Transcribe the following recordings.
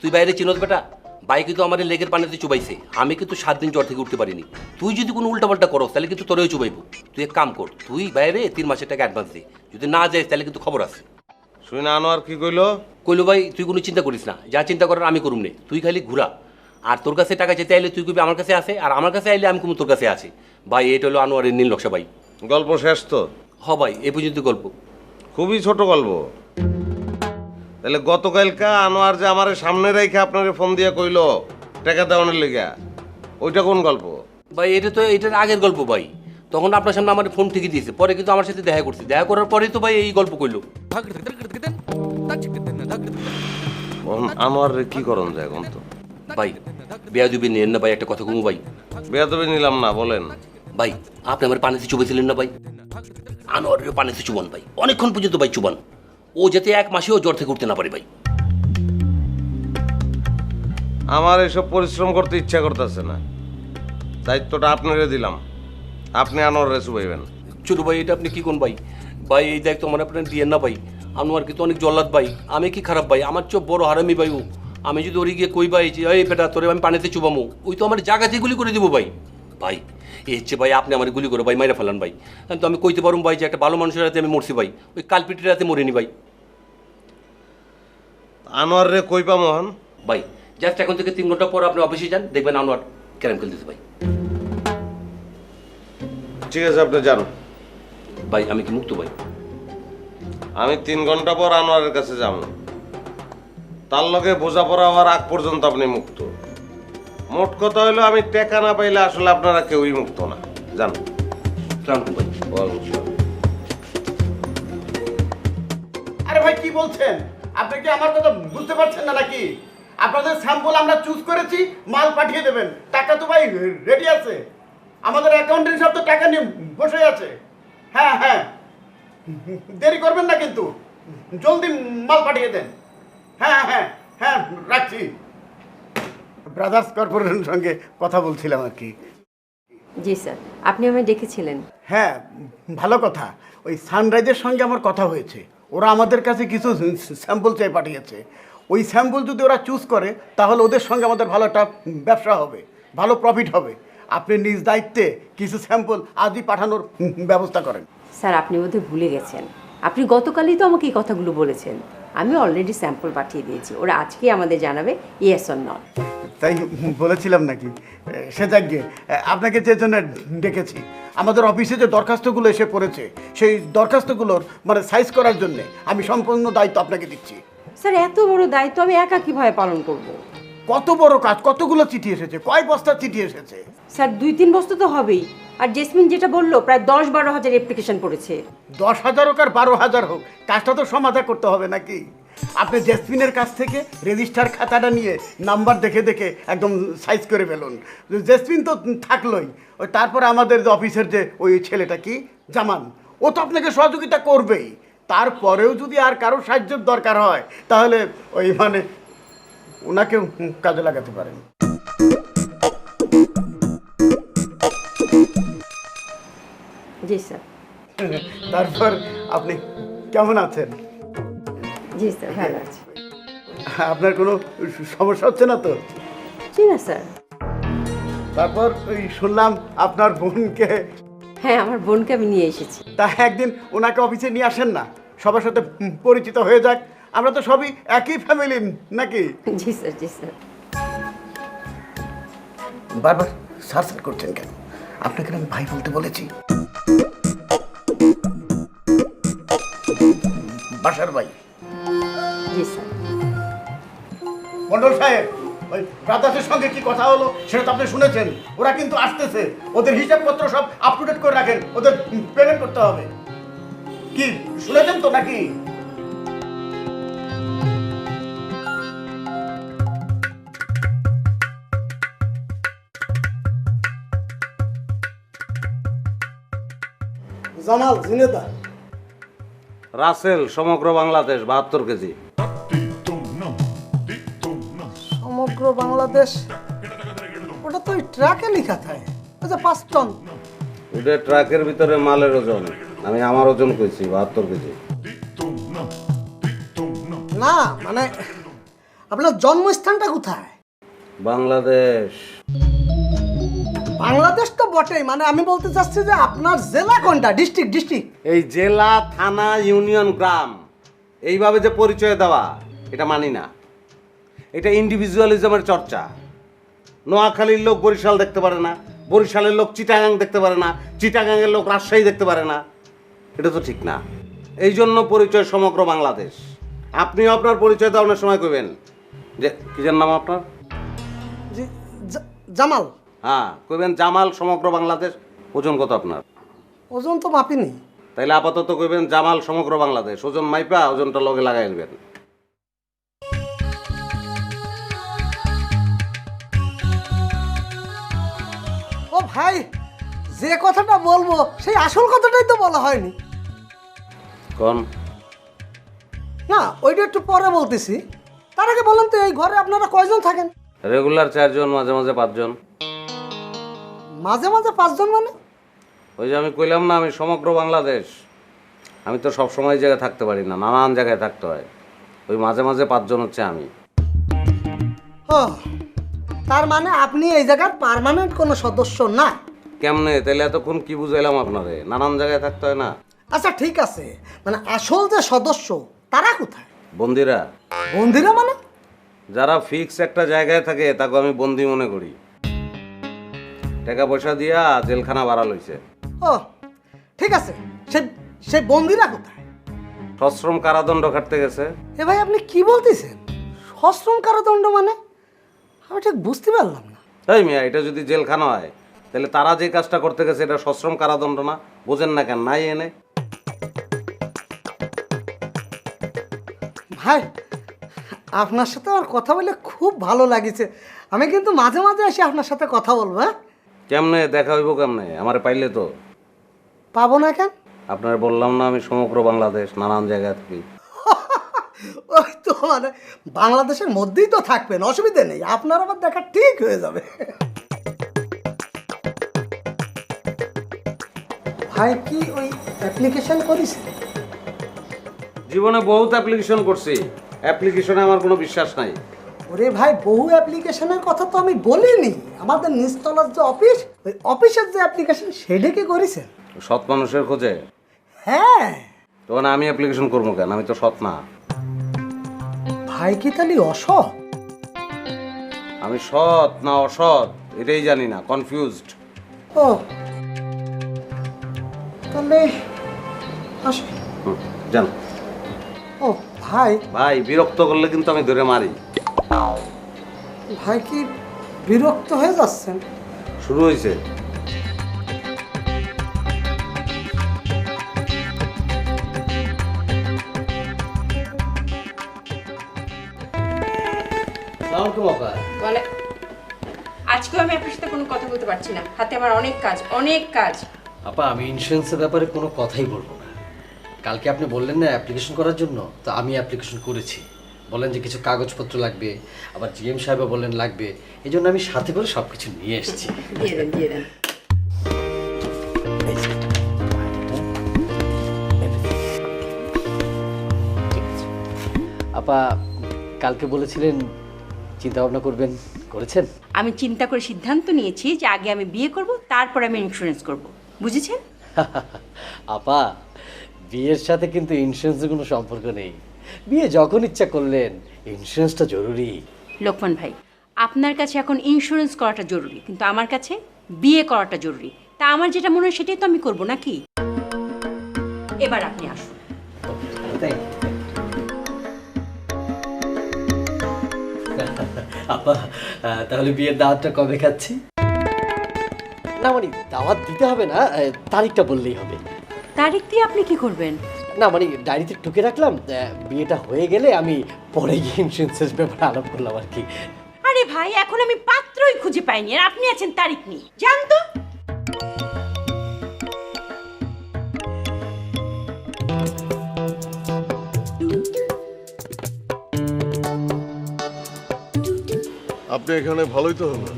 তুই বাইরে চিনোস বেটা, ভাই কিন্তু আমার লেগের পানিতে চুবাইছে, আমি কিন্তু 7 দিন জ্বর থেকে উঠতে পারিনি। তুই যদি কোনো উল্টাপাল্টা করস তাহলে কিন্তু তোরেও চুবাইবো। তুই এক কাম কর, তুই বাইরে 3 মাসের টাকা অ্যাডভান্স দে, যদি না যাস তাহলে কিন্তু খবর আছে। শুই না আনোয়ার কি কইলো? কইলো ভাই তুই কোনো চিন্তা করিস না, যা চিন্তা করার আমি করুম নে, তুই খালি ঘুরা। আর তোর কাছে টাকা যেতে আইলে তুই কবি আমার কাছে আছে, আর আমার কাছে আইলে আমি কমু তোর কাছে আছে। ভাই এটা হলো আনোয়ারের নীল নকশা ভাই। গল্প শেষ তো? হ ভাই, এই পর্যন্ত গল্প। খুবই ছোট গল্প। তাহলে গতকালকা আনোয়ার যে আমার সামনে রেখে আপনারে ফোন দিয়ে কইলো টাকা দেওয়ানোর লেগা, ওইটা কোন গল্প? ভাই এটা তো এটার আগের গল্প ভাই, তখন আপনার সামনে আমার ফোন ঠিকই দিয়েছে, পরে কিন্তু আমার সাথে দেখা করছে, দেখা করার পরেই তো ভাই এই গল্প কইলো। আনোয়ার কি করণ যায় এখন তো? ভাই বেয়াদবি নেন না ভাই, একটা কথা কমু ভাই। বেয়াদবি নিলাম না, বলেন। ভাই আপনি আমার পানিতে চুবেছিলেন না ভাই, আনোয়ারের পানিতে চুবান ভাই, অনেকক্ষণ পর্যন্ত ভাই চুবান, ও যাতে 1 মাসেও জ্বর থেকে উঠতে না পারে ভাই। আমার এসব পরিশ্রম করতে ইচ্ছা করতেছে না, দায়িত্বটা আপনারে দিলাম, আপনি আনোয়ারে চুবাইবেন। ছোট ভাই এটা আপনি কি কোন ভাই? ভাই এই দায়িত্ব আমার আপনার দিয়েন না ভাই, আনোয়ার কিন্তু অনেক জল্লাদ ভাই, আমি কি খারাপ ভাই? আমার চোখ বড় হারামি ভাই ও, আমি যদি ওরে গিয়ে কই ভাই যে এই বেটা তোরে আমি পানিতে চুবামো, ওই তো আমার জায়গাতে গুলি করে দিব ভাই। ভাই এ হচ্ছে ভাই, আপনি আমার গুলি করে ভাই মাইরা ফেলান ভাই, তো আমি কইতে পারুম ভাই যে একটা ভালো মানুষের রাতে আমি মরছি ভাই, ওই কালপিটির রাতে মরিনি ভাই। আনোয়ার রে কই পা মোহন? ভাই জাস্ট এখন থেকে 3 ঘন্টা পর আপনি অফিসে যান, দেখবেন আনোয়ার ক্যারাম খেলতেছে ভাই। ঠিক আছে, আপনি যান। ভাই আমি কি মুক্ত ভাই? আমি 3 ঘন্টা পর আনোয়ারের কাছে যাব, তার লগে বোঝাপড়া হওয়ার আগ পর্যন্ত আপনি মুক্ত। মোট কথা হলো আমি টাকা না পাইলে আসলে আপনারা কেউই মুক্ত না। যান। সালাম ভাই। ওয়ালাইকুম আসসালাম। আরে ভাই কি বলছেন? আপনি কি আমার কথা বুঝতে পারছেন না নাকি? আপনাদের স্যাম্পল আমরা চুজ করেছি, মাল পাঠিয়ে দেবেন, টাকা তো ভাই রেডি আছে, আমাদের অ্যাকাউন্টেন্ট সব তো টাকা নিয়ে বসে আছে। হ্যাঁ হ্যাঁ, দেরি করবেন না কিন্তু, জলদি মাল পাঠিয়ে দেন। হ্যাঁ হ্যাঁ হ্যাঁ, রাখছি। ব্রাদার্স কর্পোরেশনের সঙ্গে কথা বলছিলাম আর কি। জি স্যার, আপনি আমায় ডেকেছিলেন। হ্যাঁ, ভালো কথা। ওই সানরাইজের সঙ্গে আমার কথা হয়েছে, ওরা আমাদের কাছে কিছু স্যাম্পল চেয়ে পাঠিয়েছে। ওই স্যাম্পল যদি ওরা চুজ করে তাহলে ওদের সঙ্গে আমাদের ভালো একটা ব্যবসা হবে, ভালো প্রফিট হবে। আপনি নিজ দায়িত্বে কিছু স্যাম্পল আজই পাঠানোর ব্যবস্থা করেন। স্যার আপনি বোধহয় ভুলে গেছেন, আপনি গতকালই তো আমাকে এই কথাগুলো বলেছেন। আমি অলরেডি স্যাম্পল পাঠিয়ে দিয়েছি, ওরা আজকেই আমাদের জানাবে ইয়েস অর নট। তাই বলেছিলাম নাকি? সে যাকে আপনাকে যে জন্য ডেকেছি, আমাদের অফিসে যে দরখাস্তগুলো এসে পড়েছে সেই দরখাস্তগুলোর মানে সাইজ করার জন্য আমি সম্পূর্ণ দায়িত্ব আপনাকে দিচ্ছি। স্যার এত বড় দায়িত্ব আমি একা কীভাবে পালন করব? কত বড় কাজ, কতগুলো চিঠি এসেছে, কয় বস্তা চিঠি এসেছে? স্যার 2-3 বস্তা তো হবেই। আর জেসমিন যেটা বললো প্রায় 10-12 হাজার অ্যাপ্লিকেশন পড়েছে। 10,000 হোক আর 12,000 হোক, কাজটা তো সমাধা করতে হবে নাকি? আপনি জেসমিনের কাছ থেকে রেজিস্টার খাতাটা নিয়ে নাম্বার দেখে দেখে একদম সাইজ করে ফেলুন। জেসমিন তো থাকলোই, ওই তারপরে আমাদের যে অফিসের যে ওই ছেলেটা কি জামান, ও তো আপনাকে সহযোগিতা করবেই। তারপরেও যদি আর কারো সাহায্যের দরকার হয় তাহলে ওই মানে ওনাকেও কাজে লাগাতে পারেন। জি স্যার। তারপর আপনি কেমন আছেন? জি স্যার, ভালো আছে। আপনার কোনো সমস্যা হচ্ছে না তো? জি না স্যার। তারপর ওই শুনলাম আপনার বোনকে, হ্যাঁ আমার বোনকে আমি নিয়ে এসেছি। তা একদিন ওনাকে অফিসে নিয়ে আসেন না, সবার সাথে পরিচিত হয়ে যাক। আমরা তো সবই একই ফ্যামিলি নাকি? জি স্যার, জি স্যার। বারবার স্যার স্যার করছেন কেন? আপনাকে আমি ভাই বলতে বলেছি। বাসার ভাই। জি স্যার। মন্ডল সাহেব, ওই ব্রাদার্সের সঙ্গে কি কথা হলো সেটা তো আপনি শুনেছেন। ওরা কিন্তু আসতেছে, ওদের হিসাবপত্র সব আপ টু ডেট করে রাখেন, ওদের পেমেন্ট করতে হবে। কি শুনেছেন তো নাকি? জামাল জিনেদা। রাসেল সমগ্র বাংলাদেশ 72 কেজি। সমগ্র বাংলাদেশ, ওটা তো ওই ট্রাকে লেখা থাকে, ওই যে 5 টন। ওটা ট্রাকের ভিতরে মালের ওজন, আমি আমার ওজন কইছি 72 কেজি। না মানে আপনার জন্মস্থানটা কোথায়? বাংলাদেশ। বাংলাদেশ তো বটেই, মানে আমি বলতে চাচ্ছি যে আপনার জেলা কোনটা, ডিস্ট্রিক্ট? এই জেলা, থানা, ইউনিয়ন, গ্রাম এইভাবে যে পরিচয় দেওয়া, এটা মানি না। এটা ইন্ডিভিজুয়ালিজমের চর্চা। নোয়াখালীর লোক বরিশাল দেখতে পারে না, বরিশালের লোক চিটাগাং দেখতে পারে না, চিটাগাংয়ের লোক রাজশাহী দেখতে পারে না। এটা তো ঠিক না। এই জন্য পরিচয় সমগ্র বাংলাদেশ। আপনিও আপনার পরিচয় দেওয়ার সময় কইবেন যে কিসের নাম আপনার? জি, জামাল। হ্যাঁ, কইবেন জামাল সমগ্র বাংলাদেশ। ওজন কত আপনার? ওজন তো মাপিনি। তাইলে আপাতত কইবেন জামাল সমগ্র বাংলাদেশ। ওজন মাইপা ওজনটা লগে লাগাই নেবেন। ও ভাই, যে কথাটা বলবো সেই আসল কথাটাই তো বলা হয়নি। কোন? না, ওইটা একটু পরে বলতেছি। তার আগে বলেন তো, এই ঘরে আপনারা কয়জন থাকেন? রেগুলার 4 জন, মাঝে মাঝে 5 জন। মাঝে মাঝে 5 জন মানে? ওই যে আমি কইলাম না, আমি সমগ্র বাংলাদেশ। আমি তো সব সময় জায়গায় থাকতে পারি না, নানান জায়গায় থাকতে হয়। ওই মাঝে মাঝে 5 জন হচ্ছে আমি। ও, তার মানে আপনি এই জায়গার পার্মানেন্ট কোনো সদস্য না? কেমনে? তাহলে এতক্ষণ কি বুঝাইলাম আপনারে? নানান জায়গায় থাকতে হয় না। আচ্ছা ঠিক আছে, মানে আসল যে সদস্য তারা কোথায়? বন্দিরা। বন্দিরা মানে? যারা ফিক্স একটা জায়গায় থাকে তাকে আমি বন্দি মনে করি। টাকা পয়সা দিয়া জেলখানা ভাড়া লইছে। ও ঠিক আছে, সেই বন্দিরা কোথায়? সশ্রম কারাদণ্ড কাটতে গেছে। এ ভাই, আপনি কি বলতেছেন? সশ্রম কারাদণ্ড মানে? আমি ঠিক বুঝতে পারলাম না। তাই মিয়া, এটা যদি জেলখানা হয় তাহলে তারা যে কাজটা করতে গেছে এটা সশ্রম কারাদণ্ড না? বোঝেন না কেন? নাই এনে ভাই, আপনার সাথে আমার কথা বলে খুব ভালো লাগছে। আমি কিন্তু মাঝে মাঝে এসে আপনার সাথে কথা বলবো। হ্যাঁ, কেমনে দেখা হইব? কেমনে? আমারে পাইলে তো। পাবো না কেন? আপনার বললাম না আমি সমগ্র বাংলাদেশ, নানান জায়গায় থাকি। ওই তো, মানে বাংলাদেশের মধ্যেই তো থাকবেন, অসুবিধা নেই। আপনার আবার দেখা ঠিক হয়ে যাবে। ভাই কি ওই অ্যাপ্লিকেশন করেছে? জীবনে বহুত অ্যাপ্লিকেশন করছি, অ্যাপ্লিকেশনে আমার কোনো বিশ্বাস নাই। ওরে ভাই, বহু অ্যাপ্লিকেশনের কথা তো আমি বলিনি। আমাদের নিচতলার যে অফিস, ওই অফিসের যে অ্যাপ্লিকেশন সেটা কি করেছেন? সৎ মানুষের খোঁজে? হ্যাঁ। তখন আমি অ্যাপ্লিকেশন করবো কেন? আমি তো সৎ না। ভাই কি তাহলে অসৎ? আমি সৎ না অসৎ এটাই জানি না, কনফিউজড। ও তাহলে আসি। জান ও ভাই, ভাই বিরক্ত করলে কিন্তু আমি ধরে মারি। ভাই কি বিরক্ত হয়ে যাচ্ছেন? শুরু হয়েছে। বলে আজকেও আমি আপনার সাথে কোনো কথা বলতে পারছি না। হাতে আমার অনেক কাজ। আপা, আমি ইন্স্যুরেন্সের ব্যাপারে কোনো কথাই বলবো না। কালকে আপনি বললেন না অ্যাপ্লিকেশন করার জন্য, তো আমি অ্যাপ্লিকেশন করেছি। বললেন যে কিছু কাগজপত্র লাগবে, আবার জিএম সাহেবও বললেন লাগবে, এই জন্য আমি সাথে করে সব কিছু নিয়ে এসেছি। দিয়ে দেন। আপা, কালকে বলেছিলেন চিন্তা ভাবনা করবেন, করেছেন? আমি চিন্তা করে সিদ্ধান্ত নিয়েছি যে আগে আমি বিয়ে করব, তারপর আমি ইন্স্যুরেন্স করব। বুঝেছেন? আপা, বিয়ের সাথে কিন্তু ইন্স্যুরেন্সের কোনো সম্পর্ক নেই। বিয়ে যখন ইচ্ছা করলেন, ইন্স্যুরেন্সটা জরুরি। লোকমান ভাই, আপনার কাছে এখন ইন্স্যুরেন্স করাটা জরুরি, কিন্তু আমার কাছে বিয়ে করাটা জরুরি। তা আমার যেটা মনে হয় সেটাই তো আমি করব, নাকি? এবার আপনি আসুন। আপা, তাহলে বিয়ের দাওয়াতটা কবে খাচ্ছি? না মানে দাওয়াত দিতে হবে না, তারিখটা বললেই হবে। তারিখ দিয়ে আপনি কি করবেন? না মানে ডায়েরিতে টুকে রাখলাম, বিয়েটা হয়ে গেলে আমি পরে গিয়ে ইন্স্যুরেন্সের ব্যাপারে আলাপ করলাম আর কি। আরে ভাই, এখন আমি পাত্রই খুঁজে পাইনি আর আপনি আছেন তারিখ নিয়ে। জান তো, আপনি এখানে ভালোই তো হলো।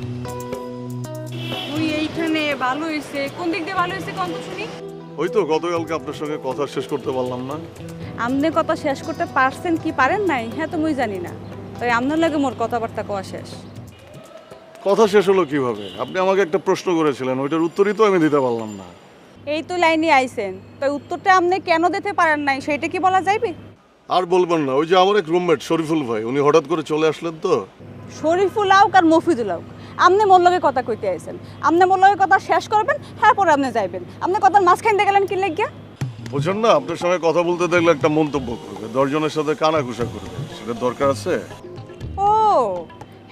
ওই এইখানে ভালো হয়েছে। কোন দিক দিয়ে ভালো হয়েছে কোন তো শুনি? ওই তো গতকালকে আপনার সঙ্গে কথা শেষ করতে পারলাম না। আমনে কথা শেষ করতে পারছেন কি পারেন নাই হ্যাঁ তো মুই জানি না। তাই আপনার লাগে মোর কথাবার্তা কোয়া শেষ। কথা শেষ হলো কিভাবে? আপনি আমাকে একটা প্রশ্ন করেছিলেন, ওইটার উত্তরই তো আমি দিতে পারলাম না। এই তো লাইনে আইছেন, তাই উত্তরটা আপনি কেন দিতে পারেন নাই সেটা কি বলা যাইবে? আর বলবেন না, ওই যে আমার এক রুমমেট শরীফুল ভাই, উনি হঠাৎ করে চলে আসলেন তো। শরীফুল আউক আর মফিদুল আউক, আপনি মোর লগে কথা কইতে আইছেন, আপনি মোর লগে কথা শেষ করবেন, তারপরে আপনি যাইবেন। আপনি কথার মাঝখান দিয়ে গেলেন কি লাগিয়া? বুঝছেন না, আপনার সঙ্গে কথা বলতে দেখলে একটা মন্তব্য করবে, 10 জনের সাথে কানাঘুষা করবে, সেটা দরকার আছে? ও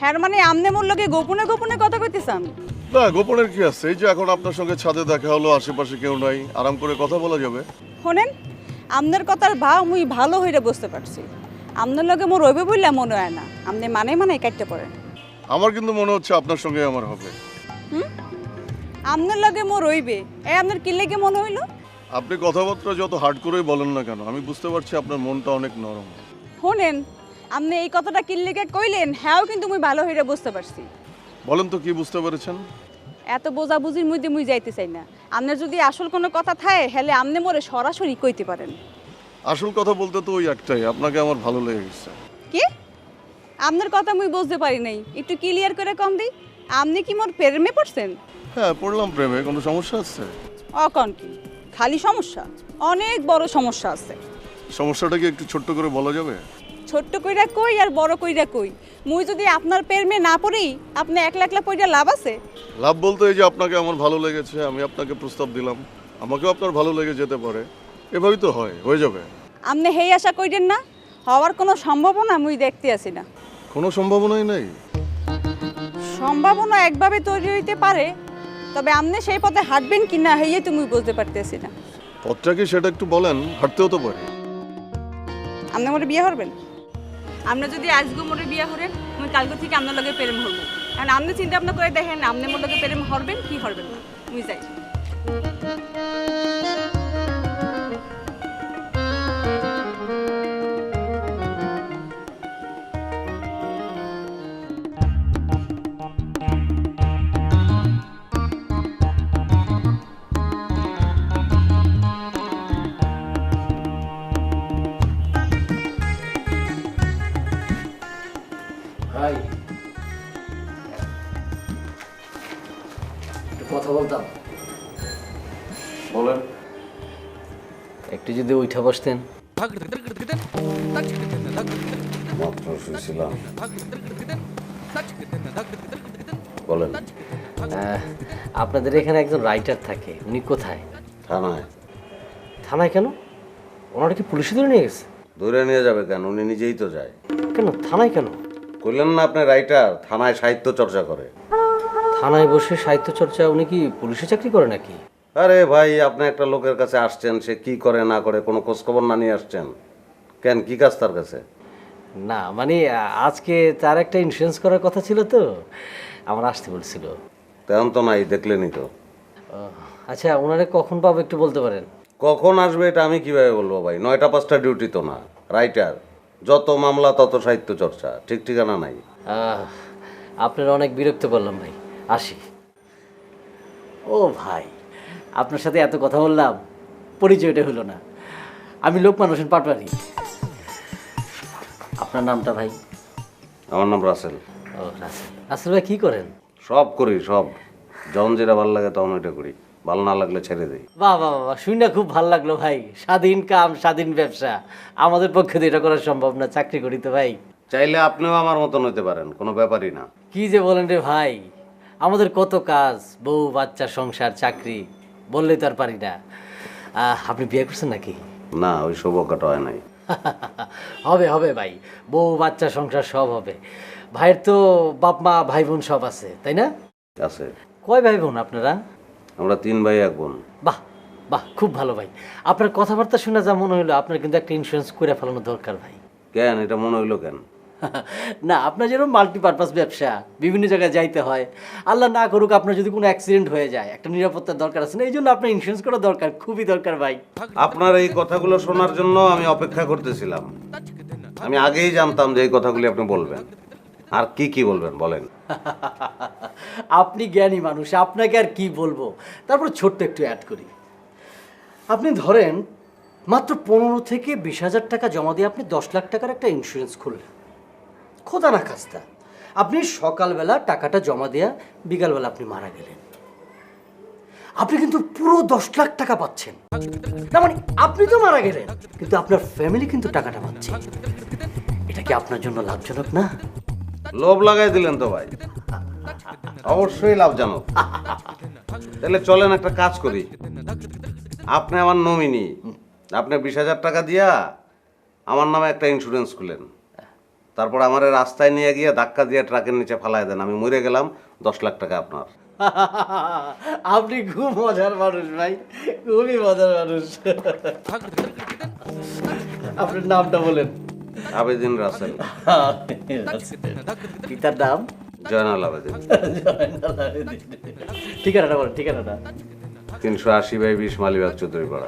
হ্যাঁ, মানে আপনি মোর লগে গোপনে গোপনে কথা কইতেছেন? না, গোপনের কি আছে? এই যে এখন আপনার সঙ্গে ছাদে দেখা হলো, আশেপাশে কেউ নাই, আরাম করে কথা বলা যাবে। শোনেন, আপনার কথার ভাও মুই ভালো হইরে বুঝতে পারছি। আপনার লগে মোর রইবে বললে মনে হয় না, আপনি মানে মানে কাটতে পারেন। আমার কিন্তু মনে হচ্ছে আপনার সঙ্গে আমার হবে। আপনার লগে মোর রইবে, আপনার কি লেগে মনে হইলো? আপনি কথাবার্তা যত হার্ড করেই বলেন না কেন, আমি বুঝতে পারছি আপনার মনটা অনেক নরম। শোনেন, আপনি এই কথাটা কি লেগে কইলেন, হ্যাঁ কিন্তু মুই ভালো হইরে বুঝতে পারছি। বলেন তো কি বুঝতে পেরেছেন? এত বোঝাবুঝির মধ্যে মুই যাইতে চাই না। আপনার যদি আসল কোনো কথা থাকে, হেলে আপনি মোরে সরাসরি কইতে পারেন। আসল কথা বলতে তো ওই একটাই, আপনাকে আমার ভালো লেগে গেছে। কি? আপনার কথা মুই বুঝতে পারি নাই, একটু ক্লিয়ার করে কম দিই। আপনি কি মোর প্রেমে পড়ছেন? হ্যাঁ, পড়লাম প্রেমে, কোনো সমস্যা আছে? অকন কি খালি সমস্যা, অনেক বড় সমস্যা আছে। সমস্যাটা কি একটু ছোট্ট করে বলা যাবে? ছোট্ট কইরা কই আর বড় কইরা কই, মুই যদি আপনার প্রেমে না পড়ি, আপনি একলা একলা পড়িয়া লাভ আছে? লাভ বলতে এই যে আপনাকে আমার ভালো লেগেছে, আমি আপনাকে প্রস্তাব দিলাম, আমাকেও আপনার ভালো লেগে যেতে পারে, এভাবেই তো হয়, হয়ে যাবে। আপনি হেই আশা কইরেন না, হওয়ার কোনো সম্ভাবনা মুই দেখতে আসি না। কোনো সম্ভাবনাই নেই? সম্ভাবনা একভাবে তৈরি হইতে পারে, তবে আপনি সেই পথে হাঁটবেন কি না হেই তুমি বুঝতে পারতেছি না। পথটা কি সেটা একটু বলেন, হাঁটতেও তো পারি। আপনি মোরে বিয়ে করবেন? আপনি যদি আজকে মোরে বিয়ে করেন, মুই কালকে থেকে আপনার লগে প্রেম হরবো। কারণ আপনি চিন্তা ভাবনা করে দেখেন, আপনি মোর লগে প্রেম হরবেন কি হরবেন না। মুই যাই। ভাই একটু কথা বলতাম। বলেন। একটু যদি উঠা বসতেন। মাত্র শুয়েছিলাম। বলেন। আপনাদের এখানে একজন রাইটার থাকে, উনি কোথায়? থানায়। থানায় কেন? ওনারা কি পুলিশে ধরে নিয়ে গেছে? ধরে নিয়ে যাবে কেন? উনি নিজেই তো যায়। কেন থানায় কেন? কইলেন না আপনি রাইটার, থানায় সাহিত্য চর্চা করে। থানায় বসে সাহিত্য চর্চা? উনি কি পুলিশে চাকরি করে নাকি? আরে ভাই, আপনি একটা লোকের কাছে আসছেন, সে কি করে না করে কোনো খোঁজখবর না নিয়ে আসছেন কেন? কি কাজ তার কাছে? না মানে আজকে তার একটা ইন্স্যুরেন্স করার কথা ছিল তো, আমার আসতে বলছিল। তেমন তো নাই, দেখলেনই তো। আচ্ছা, ওনারে কখন পাবো একটু বলতে পারেন? কখন আসবে এটা আমি কিভাবে বলবো ভাই? 9টা 5টা ডিউটি তো না। রাইটার, যত মামলা তত সাহিত্য চর্চা, ঠিক ঠিকানা নাই। আপনার অনেক বিরক্ত করলাম ভাই, আসি। ও ভাই, আপনার সাথে এত কথা বললাম, পরিচয়টা হলো না। আমি লোকমান হোসেন পাটওয়ারি। আপনার নামটা ভাই? আমার নাম রাসেল। ও রাসেল। রাসেল ভাই কী করেন? সব করি, সব। যখন যেটা ভালো লাগে তখন ওইটা করি, ভালো না লাগলে ছেড়ে দিই। বাহ বাহ বাহ, শুনে খুব ভালো লাগলো ভাই। স্বাধীন কাম, স্বাধীন ব্যবসা। আমাদের পক্ষে তো এটা করা সম্ভব না, চাকরি করি তো ভাই। চাইলে আপনিও আমার মতন হতে পারেন, কোনো ব্যাপারই না। কি যে বলেন রে ভাই, আমাদের কত কাজ, বউ বাচ্চা, সংসার, চাকরি, বললেই তো আর পারি না। আপনি বিয়ে করছেন নাকি? না, ওই সৌভাগ্যটা হয় নাই। হবে হবে ভাই, বউ বাচ্চা সংসার সব হবে। ভাইয়ের তো বাপ মা ভাই বোন সব আছে, তাই না? আছে। কয় ভাই বোন আপনারা? আমরা 3 ভাই 1 বোন। বাহ বাহ, খুব ভালো ভাই। আপনার কথাবার্তা শুনে যা মনে হইলো, আপনার কিন্তু একটা ইন্স্যুরেন্স করে ফেলানো দরকার ভাই। কেন এটা মনে হইলো কেন? না, আপনার যেরকম মাল্টিপারপাস ব্যবসা, বিভিন্ন জায়গায় যাইতে হয়, আল্লাহ না করুক আপনার যদি কোনো অ্যাক্সিডেন্ট হয়ে যায়, একটা নিরাপত্তার দরকার আছে না, এই জন্য আপনার ইন্স্যুরেন্স করা দরকার, খুবই দরকার ভাই। আপনার এই কথাগুলো শোনার জন্য আমি অপেক্ষা করতেছিলাম। আমি আগেই জানতাম যে এই কথাগুলি আপনি বলবেন। আর কি কি বলবেন বলেন। আপনি জ্ঞানী মানুষ, আপনাকে আর কি বলবো। তারপর ছোট্ট একটু অ্যাড করি। আপনি ধরেন মাত্র 15 থেকে 20 হাজার টাকা জমা দিয়ে আপনি 10 লাখ টাকার একটা ইন্স্যুরেন্স খুললেন। খোদা না খাস্তা, আপনি সকালবেলা টাকাটা জমা দেয়া বিকালবেলা আপনি মারা গেলেন। আপনি কিন্তু পুরো 10 লাখ টাকা পাচ্ছেন। তার মানে আপনি তো মারা গেলেন, কিন্তু আপনার ফ্যামিলি কিন্তু টাকাটা পাচ্ছে। এটা কি আপনার জন্য লাভজনক না? লোভ লাগাই দিলেন তো ভাই, অবশ্যই লাভজনক। তাহলে চলেন একটা কাজ করি, আপনি আমার নমিনি, আপনি 20,000 টাকা দিয়া আমার নামে একটা ইন্স্যুরেন্স খুলেন, তারপর আমার রাস্তায় নিয়ে গিয়ে ধাক্কা দিয়ে ট্রাকের নিচে ফালাই দেন, আমি মরে গেলাম, 10 লাখ টাকা আপনার। আপনি খুব মজার মানুষ ভাই, খুবই মজার মানুষ। আপনার নামটা বলেন। আবেদিন রাসেল। পিতার নাম? জয়নাল আবেদিন। ঠিকানাটা বলেন, ঠিকানাটা। 380/20 মালিবাগ চৌধুরীপাড়া।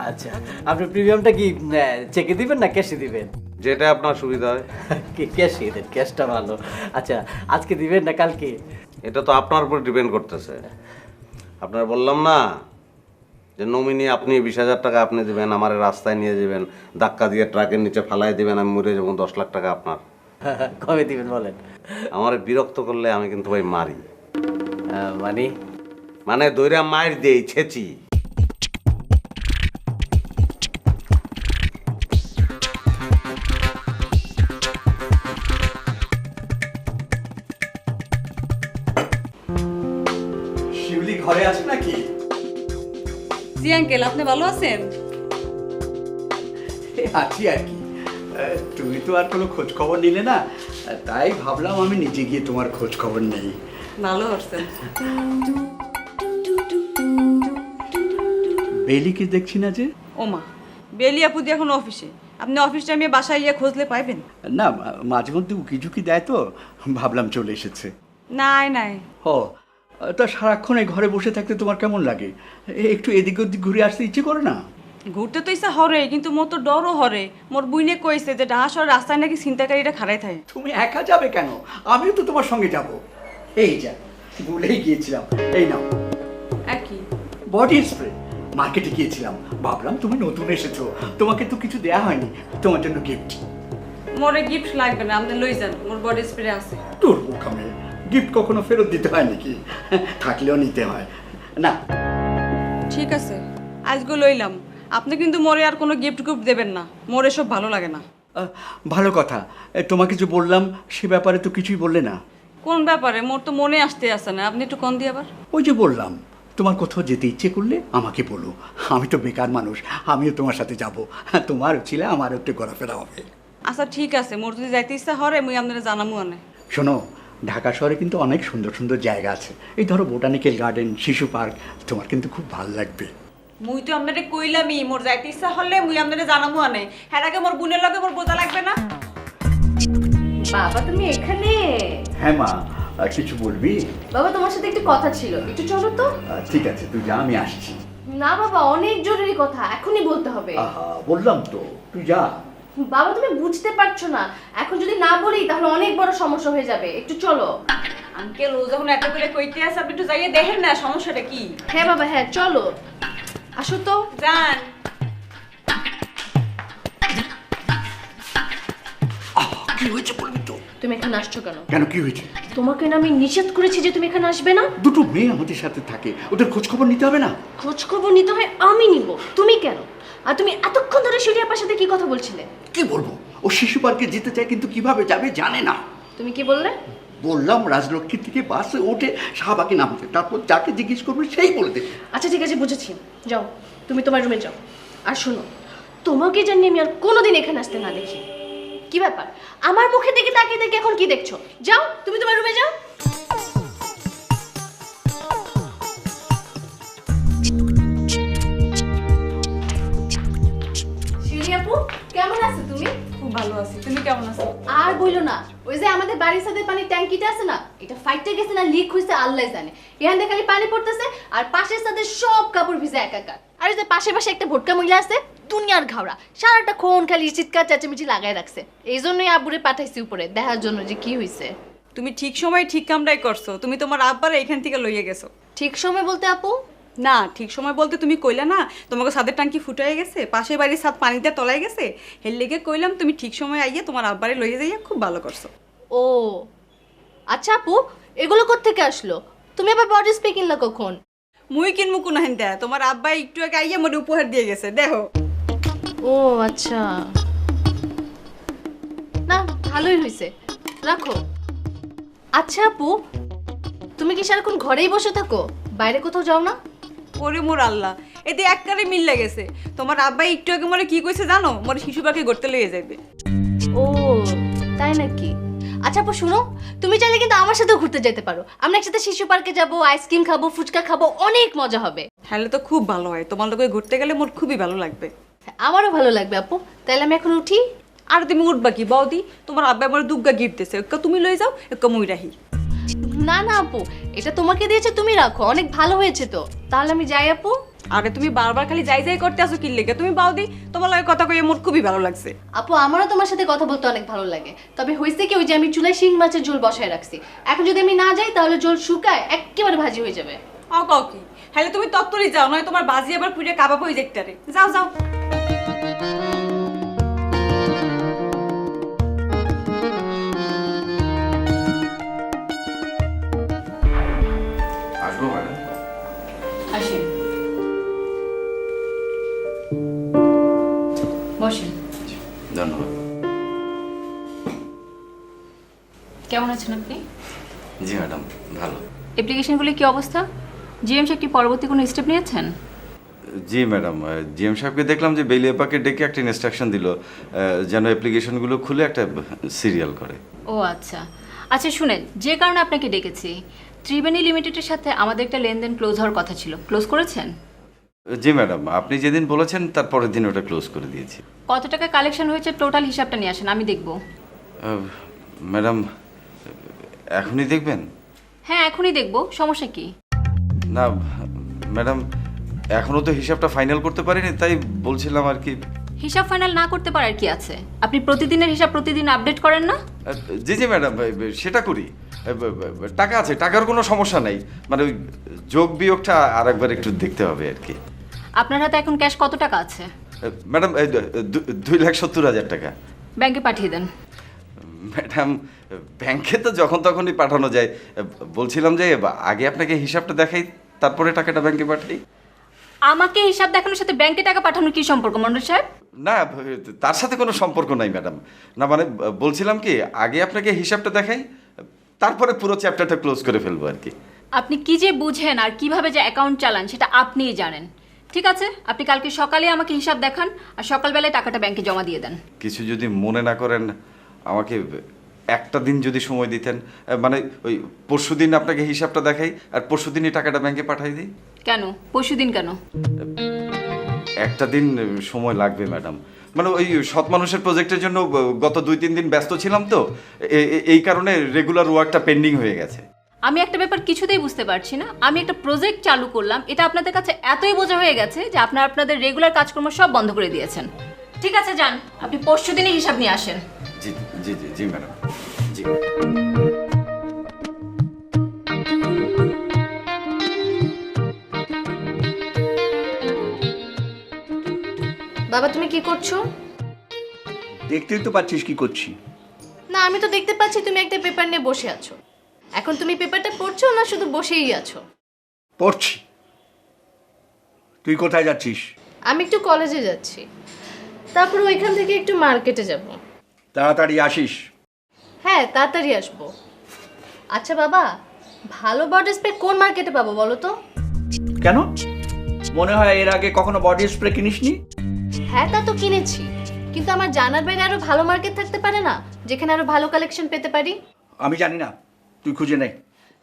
আচ্ছা, আপনি প্রিমিয়ামটা কি চেকে দিবেন না ক্যাশে দিবেন? যেটা আপনার সুবিধা হয়। ক্যাশে দেন, ক্যাশটা ভালো। আচ্ছা, আজকে দিবেন না কালকে? এটা তো আপনার উপর ডিপেন্ড করতেছে। আপনার বললাম না যে নমিনি আপনি, 20,000 টাকা আপনি দিবেন, আমার রাস্তায় নিয়ে যাবেন, ধাক্কা দিয়ে ট্রাকের নিচে ফালাই দিবেন, আমি মরে যাবো, 10 লাখ টাকা আপনার। কবে দিবেন বলেন? আমার বিরক্ত করলে আমি কিন্তু ভাই মারি। মানে? মানে দইরা মার দেই, ছেচি। শিউলি ঘরে আছে নাকি? জি আঙ্কেল, আপনি ভালো আছেন? আছি আর কি। তুমি তো আর কোনো খোঁজ খবর নিলে না, তাই ভাবলাম আমি নিজে গিয়ে তোমার খোঁজ খবর নেই। ভালো করছেন। বেলিকে দেখছি না যে? ওমা, বেলি আপু দি এখন অফিসে। আপনি অফিস টাইমে বাসায় গিয়ে খুঁজলে পাইবেন। না, মাঝে মধ্যে উকি ঝুঁকি দেয় তো, ভাবলাম চলে এসেছে। নাই নাই। ও, তা সারাক্ষণ এই ঘরে বসে থাকতে তোমার কেমন লাগে? একটু এদিক ওদিক ঘুরে আসতে ইচ্ছে করে না? ঘুরতে তো ইচ্ছা হরে, কিন্তু মোর তো ডরও হরে। মোর বুইনে কইছে যে ঢাকা শহর রাস্তায় নাকি ছিনতাইকারীরা খাড়াই থাকে। তুমি একা যাবে কেন? আমিও তো তোমার সঙ্গে যাব। এই যা, ভুলেই গিয়েছিলাম। এই নাও একই বডি স্প্রে। মার্কেটে গিয়েছিলাম, ভাবলাম তুমি নতুন এসেছো, তোমাকে তো কিছু দেয়া হয়নি, তোমার জন্য গিফট। মোরে গিফট লাগবে না, আপনি লই যান, মোর বডি স্প্রে আছে। তোর বোকামে, গিফট কখনো ফেরত দিতে হয় নাকি? থাকলেও নিতে হয় না। ঠিক আছে, আজকে লইলাম। আপনি কিন্তু মোরে আর কোনো গিফট গুফট দেবেন না, মোরে সব ভালো লাগে না। ভালো কথা। তোমাকে যে বললাম সে ব্যাপারে তো কিছুই বললে না। কোন ব্যাপারে? মোর তো মনে আসতে আসে না, আপনি একটু কোন দিয়ে আবার। ওই যে বললাম, তোমার কোথাও যেতে ইচ্ছে করলে আমাকে বলো, আমি তো বেকার মানুষ, আমিও তোমার সাথে যাব। তোমার ছিল, আমারও একটু ঘোরাফেরা হবে। আচ্ছা ঠিক আছে, মোর যদি যাইতে ইচ্ছা হরে মুই আপনারা জানামু আনে। শোনো, ঢাকা শহরে কিন্তু অনেক সুন্দর সুন্দর জায়গা আছে। এই ধরো বোটানিক্যাল গার্ডেন, শিশু পার্ক, তোমার কিন্তু খুব ভালো লাগবে। মুই তো আপনারে কইলামই, মোর যাইতে ইচ্ছা হলে মুই আপনারে জানামু আনে। হ্যাঁ, আগে মোর বোনের লগে মোর বোঝা লাগবে না। বাবা তুমি এখানে? হ্যাঁ মা, কিছু বলবি? বাবা তোমার সাথে একটু কথা ছিল, একটু চলো তো। ঠিক আছে, তুই যা, আমি আসছি। না বাবা, অনেক জরুরি কথা, এখনই বলতে হবে। আহা, বললাম তো, তুই যা। বাবা তুমি বুঝতে পারছো না, এখন যদি না বলি তাহলে অনেক বড় সমস্যা হয়ে যাবে, একটু চলো। আঙ্কেল ও যখন এত করে কইতে আছে, আপনি একটু যাইয়ে দেখেন না সমস্যাটা কি। হ্যাঁ বাবা, হ্যাঁ চলো, আসো তো। যান। কি হয়েছে বলবি তো? তুমি এখানে আসছো কেন? কেন, কি হয়েছে? তোমাকে না আমি নিষেধ করেছি যে তুমি এখানে আসবে না। দুটো মেয়ে আমাদের সাথে থাকে, ওদের খোঁজ খবর নিতে হবে না? খোঁজ খবর নিতে হয় আমি নিব, তুমি কেন? আর তুমি এতক্ষণ ধরে শিরিয়াপার সাথে কি কথা বলছিলে? কি বলবো, ও শিশু পার্কে যেতে চায়, কিন্তু কিভাবে যাবে জানে না। তুমি কি বললে? বললাম রাজলক্ষ্মী থেকে বাসে ওঠে শাহবাগে নামতে, তারপর যাকে জিজ্ঞেস করবে সেই বলে দেবে। আচ্ছা ঠিক আছে, বুঝেছি, যাও তুমি তোমার রুমে যাও। আর শোনো, তোমাকে জানি আমি আর কোনোদিন এখানে আসতে না দেখি। কি ব্যাপার, আমার মুখে দিকে তাকিয়ে দেখে এখন কি দেখছো? যাও তুমি তোমার রুমে যাও। শিউলি আপু, কেমন আছো তুমি? খুব ভালো আছি, তুমি কেমন আছো? আর বইলো না, ওই যে আমাদের বাড়ির সাথে পানির ট্যাঙ্কিটা আছে না, এটা ফাইটে গেছে না লিক হইছে আল্লাহ জানে। এখান থেকে খালি পানি পড়তেছে আর পাশের সাথে সব কাপড় ভিজে একাকার। আর এই যে পাশে পাশে একটা ভোটকা মহিলা আছে, দুনিয়ার ঘাওড়া, সারাটা ক্ষণ খালি চিৎকার চেঁচামেচি লাগাই রাখছে। এই জন্যই আব্বুরে পাঠাইছি উপরে দেখার জন্য যে কি হইছে। তুমি ঠিক সময় ঠিক কামটাই করছো, তুমি তোমার আব্বারে এখান থেকে লইয়ে গেছো। ঠিক সময় বলতে আপু, না ঠিক সময় বলতে তুমি কইলা না তোমাকে ছাদের টাঙ্কি ফুটাই গেছে, পাশের বাড়ির ছাদ পানিতে তলায় গেছে, হের লেগে কইলাম তুমি ঠিক সময় আইয়া তোমার আব্বারে লইয়ে যাইয়া খুব ভালো করছো। ও আচ্ছা আপু, এগুলো কোত্থেকে আসলো? তুমি আবার বডি স্প্রে কিনলা কখন? মুই কিনবো কোন হেন দেয়া, তোমার আব্বা একটু আগে আইয়া মোর উপহার দিয়ে গেছে, দেখো। ও আচ্ছা, না ভালোই হয়েছে, রাখো। আচ্ছা আপু, তুমি কি সারাক্ষণ ঘরেই বসে থাকো, বাইরে কোথাও যাও না? ওরে মোর আল্লাহ, এতে একবারে মিল লেগেছে। তোমার আব্বা একটু আগে মরে কি কইছে জানো? মোর শিশু পাখি গড়তে লইয়ে যাবে। ও তাই নাকি? আচ্ছা আপু শুনো, তুমি চাইলে কিন্তু আমার সাথেও ঘুরতে যেতে পারো। আমরা একসাথে শিশু পার্কে যাবো, আইসক্রিম খাবো, ফুচকা খাবো, অনেক মজা হবে। তাহলে তো খুব ভালো হয়, তোমার লোকে ঘুরতে গেলে মোর খুবই ভালো লাগবে। আমারও ভালো লাগবে আপু। তাহলে আমি এখন উঠি? আর তুমি উঠবা কি বৌদি? তোমার আব্বা আমার দুগ্গা গিফট দিয়েছে, একটা তুমি লই যাও, একটা মুই রাহি। না না আপু, এটা তোমাকে দিয়েছে, তুমি রাখো, অনেক ভালো হয়েছে তো। তাহলে আমি যাই আপু? আরে তুমি বারবার খালি যাই যাই করতে আসো কি লেগে? তুমি বৌদি তোমার লাগে কথা কইয়ে মোর খুবই ভালো লাগছে। আপু আমারও তোমার সাথে কথা বলতে অনেক ভালো লাগে, তবে হয়েছে কি ওই যে আমি চুলায় শিং মাছের ঝোল বসায় রাখছি, এখন যদি আমি না যাই তাহলে ঝোল শুকায় একেবারে ভাজি হয়ে যাবে। ও কাউ কি, হ্যালে তুমি তত্তরই যাও, নয় তোমার বাজি আবার পুড়ে কাবাব হয়ে যাইতারে। যাও যাও। আসবো ম্যাডাম? আসেন, বসেন। ধন্যবাদ। কেমন আছেন আপনি? জি ম্যাডাম, ভালো। অ্যাপ্লিকেশনগুলি কি অবস্থা? জিএম সাহেব কি পরবর্তী কোনো স্টেপ নিয়েছেন? জি ম্যাডাম, জিএম সাহেবকে দেখলাম যে বেলিয়াপাকে ডেকে একটা ইনস্ট্রাকশন দিল যেন অ্যাপ্লিকেশনগুলো খুলে একটা সিরিয়াল করে। ও আচ্ছা আচ্ছা, শুনেন, যে কারণে আপনাকে ডেকেছি, ত্রিবেণী লিমিটেডের সাথে আমাদের একটা লেনদেন ক্লোজ হওয়ার কথা ছিল, ক্লোজ করেছেন? জি ম্যাডাম, আপনি যেদিন বলেছেন তার পরের দিন ওটা ক্লোজ করে দিয়েছি। কত টাকা কালেকশন হয়েছে টোটাল হিসাবটা নিয়ে আসেন, আমি দেখব। ম্যাডাম এখনই দেখবেন? হ্যাঁ এখনই দেখব, সমস্যা কি? না ম্যাডাম, এখনও তো হিসাবটা ফাইনাল করতে পারিনি, তাই বলছিলাম আর কি। হিসাব ফাইনাল না করতে পারার কি আছে? আপনি প্রতিদিনের হিসাব প্রতিদিন আপডেট করেন না? জি জি ম্যাডাম, সেটা করি। টাকা আছে, টাকার কোনো সমস্যা নেই, মানে ওই যোগ বিয়োগটা আর একবার একটু দেখতে হবে আর কি। আপনার হাতে এখন ক্যাশ কত টাকা আছে? ম্যাডাম 2,70,000 টাকা। ব্যাংকে পাঠিয়ে দেন। ম্যাডাম ব্যাংকে তো যখন তখনই পাঠানো যায়, বলছিলাম যে আগে আপনাকে হিসাবটা দেখাই, তারপরে টাকাটা ব্যাংকে পাঠাই। আমাকে হিসাব দেখানোর সাথে ব্যাংকে টাকা পাঠানোর কি সম্পর্ক মন্ডল সাহেব? না, তার সাথে কোনো সম্পর্ক নাই ম্যাডাম। না মানে বলছিলাম কি, আগে আপনাকে হিসাবটা দেখাই, তারপরে পুরো চ্যাপ্টারটা ক্লোজ করে ফেলবো আর কি। আপনি কি যে বুঝেন আর কিভাবে যে অ্যাকাউন্ট চালান সেটা আপনিই জানেন। ঠিক আছে, আপনি কালকে সকালে আমাকে হিসাব দেখান আর সকালবেলায় টাকাটা ব্যাংকে জমা দিয়ে দেন। কিছু যদি মনে না করেন, আমাকে একটা দিন যদি সময় দিতেন, মানে ওই পরশুদিন আপনাকে হিসাবটা দেখাই আর পরশুদিনই টাকাটা ব্যাংকে পাঠাই দিই। কেন পরশুদিন কেন? একটা দিন সময় লাগবে ম্যাডাম, মানে ওই সৎ মানুষের প্রজেক্টের জন্য গত 2-3 দিন ব্যস্ত ছিলাম তো, এই কারণে রেগুলার ওয়ার্কটা পেন্ডিং হয়ে গেছে। আমি একটা ব্যাপার কিছুতেই বুঝতে পারছি না, আমি একটা প্রজেক্ট চালু করলাম, এটা আপনাদের কাছে এতই বোঝা হয়ে গেছে যে আপনাদের রেগুলার কাজকর্ম সব বন্ধ করে দিয়েছেন। ঠিক আছে যান, আপনি পরশুদিনই হিসাব নিয়ে আসেন। জি জি জি জি ম্যাডাম, জি। বাবা তুমি কি করছো? দেখতেই তো পাচ্ছিস কি করছি। না আমি তো দেখতে পাচ্ছি তুমি একটা পেপার নিয়ে বসে আছো। এখন তুমি পেপারটা পড়ছো না শুধু বসেই আছো? পড়ছি। তুই কোথায় যাচ্ছিস? আমি একটু কলেজে যাচ্ছি, তারপর ওইখান থেকে একটু মার্কেটে যাব। তাড়াতাড়ি আসিস। হ্যাঁ তাড়াতাড়ি আসবো। আচ্ছা বাবা, ভালো বডি স্প্রে কোন মার্কেটে পাবো বলো তো? কেন, মনে হয় এর আগে কখনো বডি স্প্রে কিনিসনি? হ্যাঁ তা তো কিনেছি, কিন্তু আমার জানার বাইরে আরো ভালো মার্কেট থাকতে পারে না যেখানে আরো ভালো কালেকশন পেতে পারি? আমি জানি না, তুই খুঁজে নে।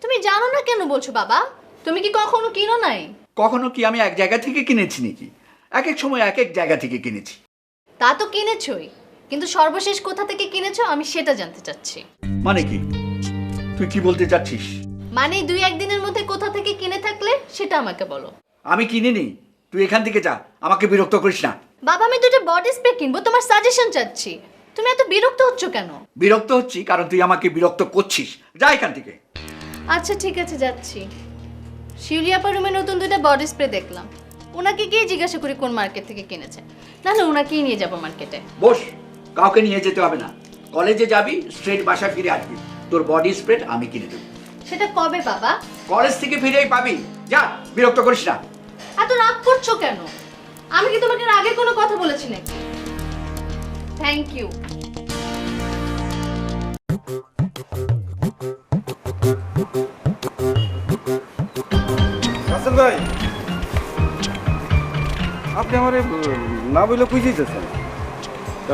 তুমি জানো না কেন বলছো বাবা? তুমি কি কখনো কিনো নাই? কখনো কি আমি এক জায়গা থেকে কিনেছি নাকি? এক এক সময় এক এক জায়গা থেকে কিনেছি। তা তো কিনেছই, কিন্তু সর্বশেষ কোথা থেকে কিনেছো আমি সেটা জানতে চাচ্ছি। মানে কি, তুই কি বলতে চাচ্ছিস? মানে 2-1 দিনের মধ্যে কোথা থেকে কিনে থাকলে সেটা আমাকে বলো। আমি কিনিনি, তুই এখান থেকে যা, আমাকে বিরক্ত করিস না। বাবা আমি দুটো বডি স্প্রে কিনবো, তোমার সাজেশন চাচ্ছি। তুমি এত বিরক্ত হচ্ছ কেন? বিরক্ত হচ্ছি কারণ তুই আমাকে বিরক্ত করছিস। যা এখান থেকে। আচ্ছা ঠিক আছে যাচ্ছি। শিউলি আপার রুমে নতুন 2টা বডি স্প্রে দেখলাম। ওনাকে গিয়ে জিজ্ঞাসা করি কোন মার্কেট থেকে কিনেছে। না না, ওনাকেই নিয়ে যাব মার্কেটে। বস, কাউকে নিয়ে যেতে হবে না, কলেজে যাবি, স্ট্রেট বাসা ফিরে আসবি, তোর বডি স্প্রে আমি কিনে দেবো। সেটা কবে বাবা? কলেজ থেকে ফিরেই পাবি, যা, বিরক্ত করিস না। এত রাগ করছো কেন? আমি কি তোমাকে এর আগে কোনো কথা বলেছি নাকি? Thank you. রাসেল ভাই, আপনি আমার না বলে কই যেতেছেন?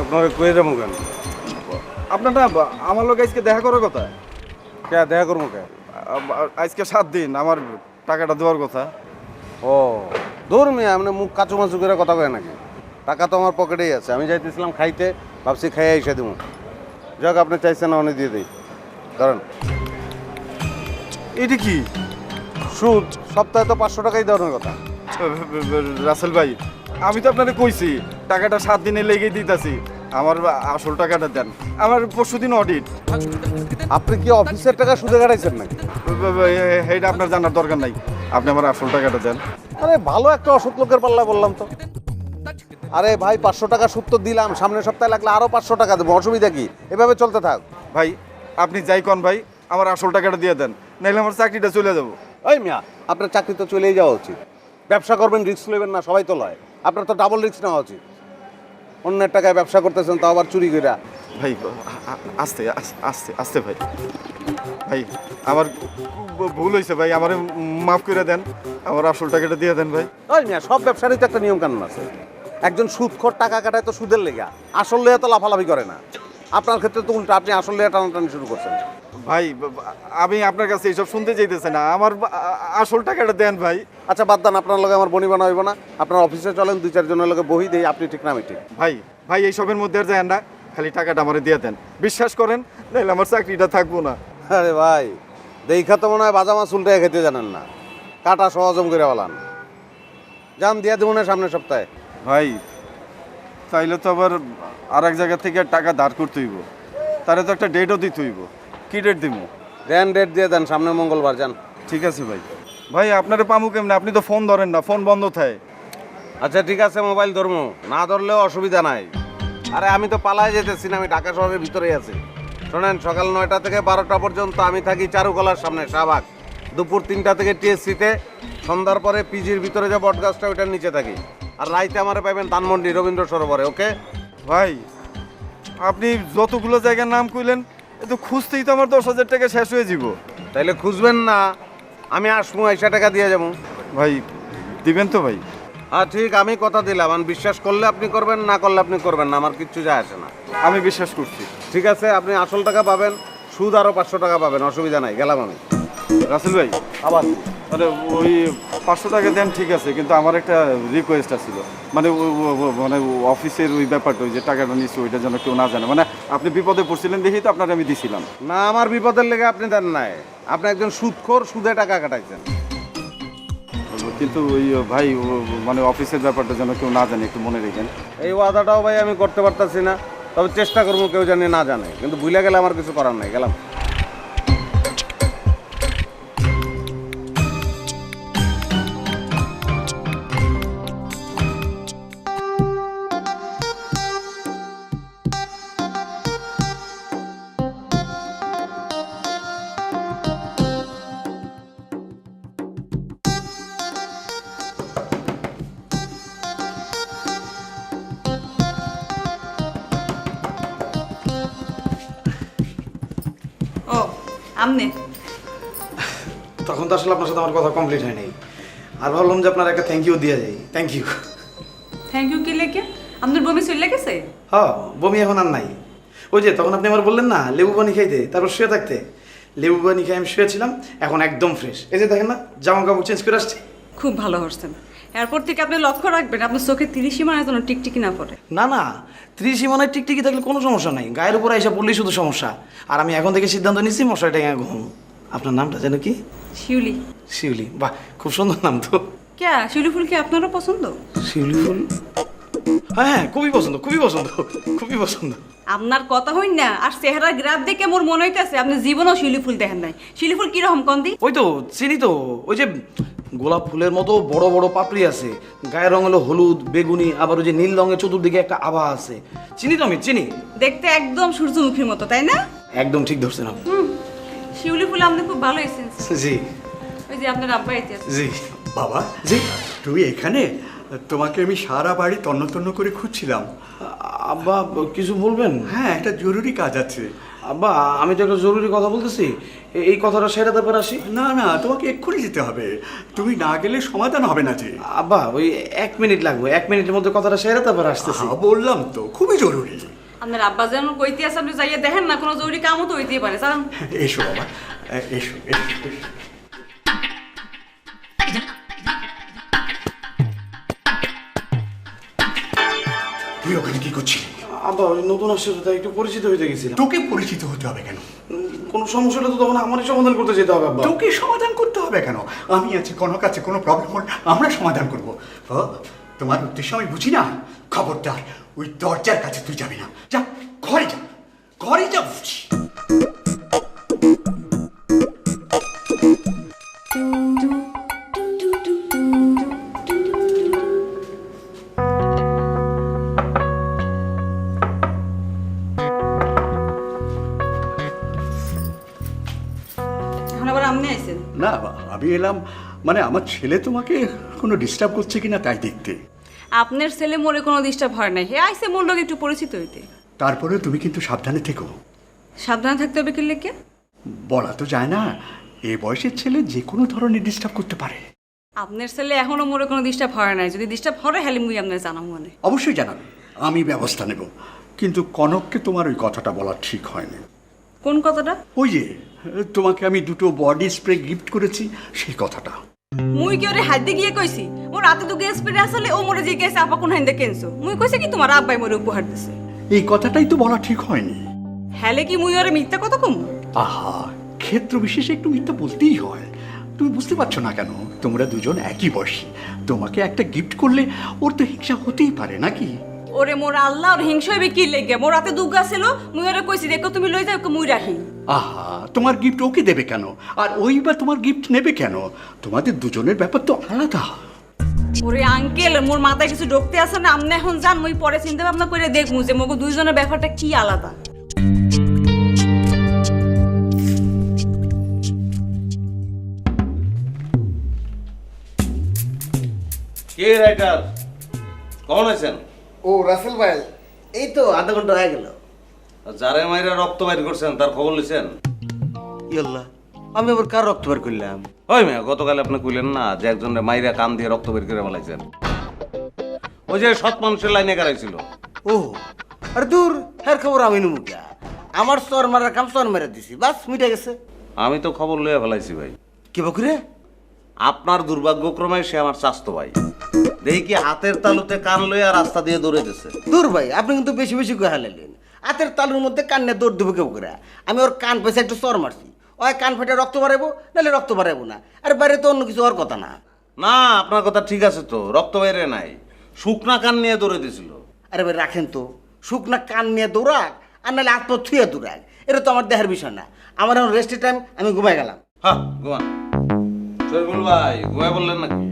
আপনার কয়ে যাবো কেন? আপনার না আমার লোক আজকে দেখা করার কথা। কে দেখা করবো কে? আজকে 7 দিন আমার টাকাটা দেওয়ার কথা। ও দূর মেয়ে, আপনি মুখ কাচু মাচু করে কথা কয় নাকি? টাকা তো আমার পকেটেই আছে, আমি যাইতেছিলাম খাইতে, ভাবছি খাইয়ে এসে দেবো। যাক, আপনি চাইছেন না, অনেক দিয়ে দিই। কারণ এটা কি? সুদ সপ্তাহে তো 500 টাকাই দেওয়ার কথা। রাসেল ভাই, আমি তো আপনাকে কইছি টাকাটা 7 দিনে লেগেই দিতেছি, আমার আসল টাকাটা দেন। আমার পরশুদিন অডিট। আপনি কি অফিসের টাকা সুদে কাটাইছেন নাকি? এইটা আপনার জানার দরকার নাই, আপনি আমার আসল টাকাটা দেন। আরে ভালো একটা অসৎ লোকের পাল্লা বললাম তো। আরে ভাই, 500 টাকা সুদ তো দিলাম, সামনের সপ্তাহে লাগলে আরো 500 টাকা দেবো, অসুবিধা কি? এভাবে চলতে থাক। ভাই আপনি যাই কন ভাই, আমার আসল টাকাটা দিয়ে দেন, নাইলে আমার চাকরিটা চলে যাবো। ওই মিয়া, আপনার চাকরি তো চলেই যাওয়া উচিত। ব্যবসা করবেন, রিস্ক নেবেন না, সবাই তো লয়। আপনার তো ডাবল রিস্ক নেওয়া উচিত। অন্যের টাকায় ব্যবসা করতেছেন, তাও আবার চুরি কইরা। ভাই আস্তে আস্তে আস্তে ভাই, ভাই আমার ভুল হয়েছে ভাই, আমার মাফ করে দেন, আমার আসল টাকাটা দিয়ে দেন ভাই। ওই মিয়া, সব ব্যবসারই তো একটা নিয়ম কানুন আছে। একজন সুদখোর টাকা কাটায় তো সুদের লেগা, আসল লেয়া তো লাফালাফি করে না। আপনার ক্ষেত্রে তো উল্টা, আপনি আসল লেয়া টানাটানি শুরু করছেন। ভাই আমি আপনার কাছে এইসব শুনতে চাইতেছে না, আমার আসল টাকাটা দেন ভাই। আচ্ছা বাদ দেন, আপনার লগে আমার বনি বানা হইব না। আপনার অফিসে চলেন, 2-4 জনের লগে বহি দেই, আপনি ঠিক না আমি ঠিক। ভাই ভাই এইসবের মধ্যে আর যায় না, খালি টাকাটা আমার দিয়ে দেন, বিশ্বাস করেন, নাহলে আমার চাকরিটা থাকবো না। আরে ভাই, দেখা তো মনে হয় বাজা মাছ উল্টে খেতে জানেন না, কাটা সহজম করে বলান। যান, দিয়ে দেবো না সামনের সপ্তাহে। ভাই তাইলে তো আবার আর এক জায়গা থেকে টাকা ধার করতে হইব, তারে তো একটা ডেটও দিতে হইব। কি ডেট দিব? দেন, ডেট দিয়ে দেন, সামনের মঙ্গলবার। যান। ঠিক আছে ভাই। ভাই আপনারা পামু কেমনে? আপনি তো ফোন ধরেন না, ফোন বন্ধ থাকে। আচ্ছা ঠিক আছে, মোবাইল ধরবো না, ধরলেও অসুবিধা নাই। আরে আমি তো পালায় যেতেছি না, আমি ঢাকা শহরের ভিতরেই আছি। শোনেন, সকাল 9টা থেকে 12টা পর্যন্ত আমি থাকি চারুকলার সামনে শাহবাগ। দুপুর 3টা থেকে টিএসসিতে, সন্ধ্যার পরে পিজির ভিতরে যে বটগাছটা ওইটার নিচে থাকি। আর রাইতে আমারে পাইবেন ধানমন্ডি রবীন্দ্র সরোবরে। ওকে ভাই আপনি যতগুলো জায়গার নাম কইলেন, এ তো খুঁজতেই তো আমার 10,000 টাকা শেষ হয়ে যাব। তাইলে খুঁজবেন না, আমি আসবো, 80 টাকা দিয়ে যাবো। ভাই দিবেন তো ভাই? হ্যাঁ ঠিক, আমি কথা দিলাম। আমি বিশ্বাস করলে আপনি করবেন, না করলে আপনি করবেন না, আমার কিচ্ছু যায় আসে না। আমি বিশ্বাস করছি। ঠিক আছে, আপনি আসল টাকা পাবেন, সুদ আরও 500 টাকা পাবেন, অসুবিধা নাই। গেলাম আমি। রাসেল ভাই আবার আরে ওই 500 টাকা দেন ঠিক আছে, কিন্তু আমার একটা রিকোয়েস্ট ছিল, মানে মানে অফিসের ওই ব্যাপারটা, ওই যে টাকাটা নিচ্ছি ওইটা যেন কেউ না জানে। মানে আপনি বিপদে পড়ছিলেন দেখেই তো আপনার আমি দিছিলাম না। আমার বিপদের লেগে আপনি দেন নাই, আপনি একজন সুদখোর, সুদে টাকা কাটাইছেন। কিন্তু ওই ভাই মানে অফিসের ব্যাপারটা যেন কেউ না জানে, একটু মনে রেখেন। এই ওয়াদাটাও ভাই আমি করতে পারতাছি না, তবে চেষ্টা করবো কেউ জানি না জানে, কিন্তু ভুলে গেলে আমার কিছু করার নাই। গেলাম। ও আমনে তখন তো আসলে আপনার সাথে আমার কথা কমপ্লিট হয় নাই, আর ভাবলাম যে আপনার একটা থ্যাংক ইউ দিয়ে যাই। Thank you. থ্যাংক ইউ কি লেগে? আপনার বমি চলে গেছে? হ্যাঁ, বমি এখন আর নাই। ওই যে তখন আপনি আমার বললেন না লেবু পানি খাইতে, তারপর শুয়ে থাকতে, লেবু পানি খাই আমি শুয়েছিলাম, এখন একদম ফ্রেশ। এই যে দেখেন না, জামা কাপড় চেঞ্জ করে আসছে। খুব ভালো হচ্ছেন। এরপর থেকে আপনি লক্ষ্য রাখবেন আপনার চোখে 30 সীমানায় যেন টিকটিকি না পড়ে। না না, 30 সীমানায় টিকটিকি থাকলে কোনো সমস্যা নাই, গায়ের উপর এসে পড়লেই শুধু সমস্যা। আর আমি এখন থেকে সিদ্ধান্ত নিচ্ছি মশারিটা ঘুম। আপনার নামটা যেন কি? শিউলি। শিউলি, বাহ, খুব সুন্দর নাম তো। কে শিউলি ফুল কি আপনারও পছন্দ? শিউলি ফুল, হ্যাঁ হ্যাঁ, খুবই পছন্দ, খুবই পছন্দ, খুবই পছন্দ। আপনার কথা হইন না, আর চেহারা গ্রাফ দেখে মোর মনে হইতেছে আপনি জীবনেও শিউলি ফুল দেখেন নাই। শিউলি ফুল কিরকম কন্দি? ওই তো চিনি তো, ওই যে গোলাপ ফুলের মতো বড় বড় পাপড়ি আছে, গায়ের রং হলো হলুদ বেগুনি, আবার ওই যে নীল রঙের চতুর্দিকে একটা আভা আছে। চিনি তো আমি চিনি। দেখতে একদম সূর্যমুখীর মতো, তাই না? একদম ঠিক ধরছেন আপনি। শিউলি ফুল আমাদের খুব ভালো এসেন্স। জি ওই যে আপনার আব্বা এতে আছে। জি। বাবা জি তুমি এখানে? তোমাকে আমি সারা বাড়ি তন্ন তন্ন করে খুঁজছিলাম। আব্বা কিছু বলবেন? হ্যাঁ, একটা জরুরি কাজ আছে। আব্বা আমি তো একটা জরুরি কথা বলতেছি, এই কথাটা সেরাতে পারে আসি। না না, তোমাকে এক্ষুনি যেতে হবে, তুমি না গেলে সমাধান হবে না যে। আব্বা ওই 1 মিনিট লাগবে, 1 মিনিটের মধ্যে কথাটা সেরাতে পারে আসতেছি। বললাম তো খুবই জরুরি। আপনার আব্বা যেন কইতে আছে, আপনি যাইয়া দেখেন না, কোনো জরুরি কামও তো হইতেই পারে। স্যার এসো বাবা, এসো এসো এসো। তুই ওখানে কি করছিলি? আব্বা ওই নতুন আসছে তো, তাই একটু পরিচিত হইতে গেছিলাম। তোকে পরিচিত হতে হবে কেন? কোনো সমস্যা হলে তো তখন আমারই সমাধান করতে যেতে হবে আব্বা। তোকে সমাধান করতে হবে কেন? আমি আছি, কোনো কাছে কোনো প্রবলেম হলে আমরা সমাধান করবো। ও, তোমার উদ্দেশ্য আমি বুঝি না। খবরদার ওই দরজার কাছে তুই যাবি না। যা ঘরে যা, ঘরে যা বুঝছি। এখন আবার আপনি আইছেন? না, আমি এলাম মানে আমার ছেলে তোমাকে কোনো ডিস্টার্ব করছে কিনা তাই দেখতে। আপনার ছেলে মোরে কোনো ডিস্টার্ব হয় না, হে আইছে মোর লগে একটু পরিচিত হইতে। তারপরে তুমি কিন্তু সাবধানে থেকো। সাবধানে থাকতে হবে কি লেগে? বলা তো যায় না, এই বয়সের ছেলে যে কোনো ধরনের ডিস্টার্ব করতে পারে। আপনার ছেলে এখনো মোরে কোনো ডিস্টার্ব হয় নাই, যদি ডিস্টার্ব হরে হেলে মুই আপনার জানাম মনে। অবশ্যই জানাবে, আমি ব্যবস্থা নেব। কিন্তু কনককে তোমার ওই কথাটা বলা ঠিক হয়নি। কোন কথাটা? ওই যে তোমাকে আমি 2টো বডি স্প্রে গিফট করেছি, সেই কথাটা। মুই কি ওরে হাতে গিয়ে কইছি মোর রাতে তো গ্যাস স্প্রে আসলে ও মোরে জিজ্ঞাসা আপা কোন হাইন্দে কেনছো? মুই কইছি কি তোমার আব্বাই মোরে উপহার দিছে। এই কথাটাই তো বলা ঠিক হয়নি। হেলে কি মুই ওরে মিথ্যা কথা কম? আহা, ক্ষেত্র বিশেষে একটু মিথ্যা বলতেই হয়। তুমি বুঝতে পারছো না কেন? তোমরা দুজন একই বয়সী, তোমাকে একটা গিফট করলে ওর তো হিংসা হতেই পারে নাকি? ওরে মোর আল্লাহ, ওর হিংসা হইবে কি লেগে? মোর রাতে দুগা ছিল, মুই ওরে কইছি দেখো তুমি লই যাও, মুই রাখি। আহা, তোমার গিফট ওকে দেবে কেন? আর ওই বা তোমার গিফট নেবে কেন? তোমাদের দুজনের ব্যাপার তো আলাদা। ওরে আঙ্কেল, মোর মাথায় কিছু ঢুকতে আছে না, আপনি এখন যান, মুই পরে চিন্তা ভাবনা করে দেখমু যে মোগো দুইজনের ব্যাপারটা কি আলাদা। কে রাইটার? কখন আছেন? ও রাসেল ভাই, এই তো আধা ঘন্টা হয়ে গেল। যারে মাইরা রক্ত বাইর করছেন তার খবর লিছেন? ইয়াল্লা, আমি আবার কার রক্ত বের করলাম? ওই মেয়ে, গতকাল আপনি কইলেন না যে একজনের মাইরা কান দিয়ে রক্ত বের করে ফেলাইছেন? ওই যে সৎ মানুষের লাইনে গাড়াইছিল। ও আরে দূর, হ্যার খবর আমি নেবো কে? আমার চর মারার কাম চর মেরে দিছি, বাস মিটে গেছে। আমি তো খবর লইয়া ফেলাইছি ভাই। কি বকুরে? আপনার দুর্ভাগ্যক্রমে সে আমার স্বাস্থ্য ভাই। দেখি কি হাতের তালুতে কান লইয়া রাস্তা দিয়ে দৌড়ে দিছে। দূর ভাই, আপনি কিন্তু বেশি বেশি করে হালাইলেন। হাতের তালুর মধ্যে কান্নে দৌড় দেবো কেউ করে? আমি ওর কান পেছে একটু চর মারছি, ওই কান ফেটে রক্ত বাড়াবো, নাহলে রক্ত বাড়াবো না। আরে বাইরে তো অন্য কিছু হওয়ার কথা না। না, আপনার কথা ঠিক আছে তো, রক্ত বাইরে নাই, শুকনা কান নিয়ে দৌড়ে দিছিল। আরে ভাই রাখেন তো, শুকনা কান নিয়ে দৌড়াক আর নাহলে হাত পা থুয়ে দৌড়াক, এটা তো আমার দেহের বিষয় না। আমার এখন রেস্টের টাইম, আমি ঘুমাই গেলাম। হ্যাঁ ঘুমান। শরীফুল ভাই ঘুমাই বললেন নাকি?